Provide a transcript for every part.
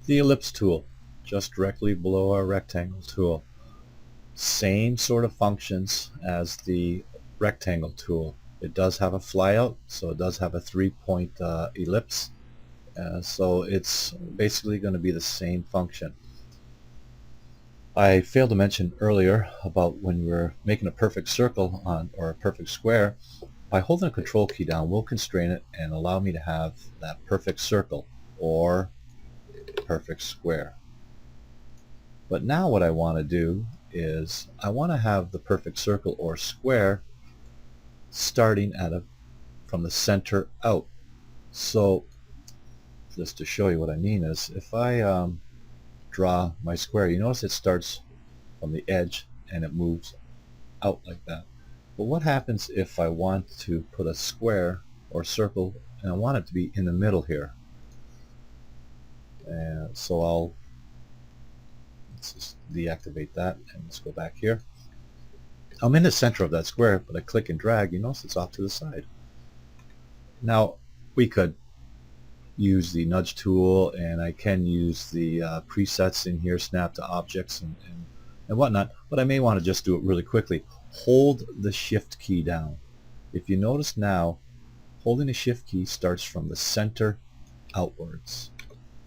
The ellipse tool, just directly below our rectangle tool. Same sort of functions as the rectangle tool. It does have a flyout, so it does have a 3-point ellipse. So it's basically going to be the same function. I failed to mention earlier about when we're making a perfect circle or a perfect square. By holding the control key down, we'll constrain it and allow me to have that perfect circle or perfect square. But now what I want to do is I want to have the perfect circle or square starting from the center out. So just to show you what I mean is if I draw my square, you notice it starts from the edge and it moves out like that. But what happens if I want to put a square or circle and I want it to be in the middle here? And so let's just deactivate that and let's go back here. I'm in the center of that square, but I click and drag, you notice it's off to the side. Now we could use the nudge tool, and I can use the presets in here, snap to objects and whatnot, but I may want to just do it really quickly. Hold the shift key down. If you notice now, holding the shift key starts from the center outwards.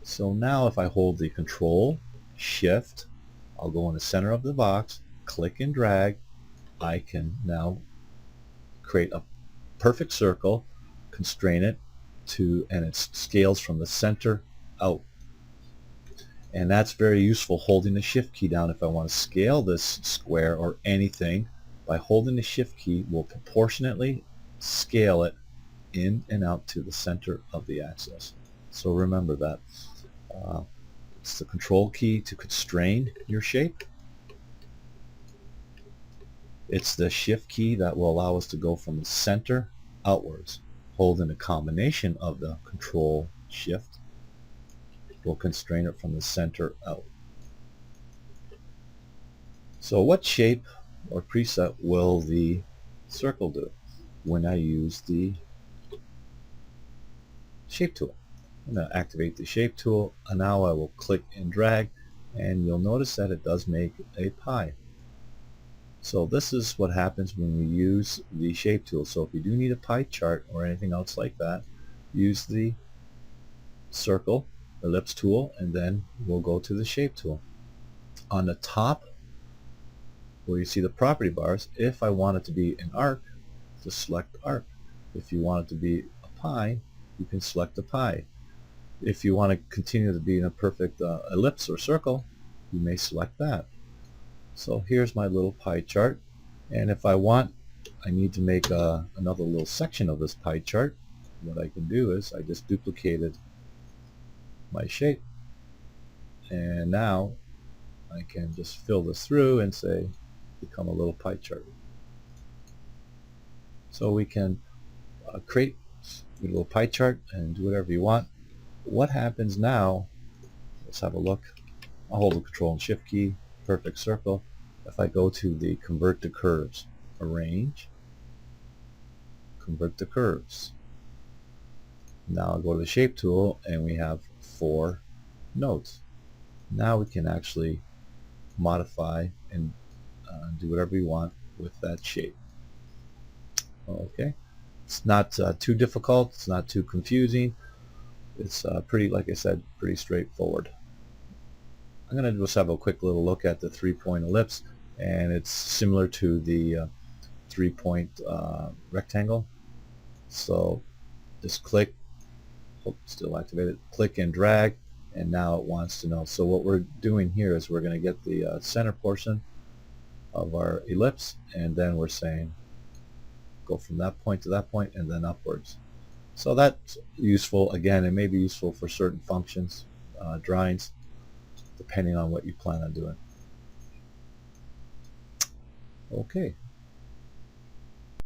So now if I hold the control shift, I'll go in the center of the box, click and drag, I can now create a perfect circle, constrain it and it scales from the center out. And that's very useful, holding the shift key down. If I want to scale this square or anything, by holding the shift key, we'll proportionately scale it in and out to the center of the axis. So remember that. It's the control key to constrain your shape. It's the shift key that will allow us to go from the center outwards. Holding a combination of the control shift will constrain it from the center out. So what shape or preset will the circle do when I use the shape tool? I'm going to activate the shape tool, and now I will click and drag, and you'll notice that it does make a pie. So this is what happens when we use the shape tool. So if you do need a pie chart or anything else like that, use the circle ellipse tool, and then we'll go to the shape tool. On the top where you see the property bars, if I want it to be an arc, just select arc. If you want it to be a pie, you can select a pie. If you want to continue to be in a perfect ellipse or circle, you may select that. So here's my little pie chart, and if I want, I need to make another little section of this pie chart. What I can do is I just duplicated my shape, and now I can just fill this through and say become a little pie chart. So we can create a little pie chart and do whatever you want. What happens now, let's have a look. I'll hold the control and shift key, perfect circle. If I go to the convert to curves, arrange, convert to curves. Now I'll go to the shape tool, and we have 4 nodes. Now we can actually modify and do whatever we want with that shape. Okay, it's not too difficult, it's not too confusing. It's pretty, like I said, pretty straightforward. I'm going to just have a quick little look at the 3-point ellipse, and it's similar to the 3-point rectangle. So just click, still activated, click and drag, and now it wants to know. So what we're doing here is we're going to get the center portion of our ellipse, and then we're saying go from that point to that point and then upwards. So that's useful. Again, it may be useful for certain functions, drawings, depending on what you plan on doing. Okay.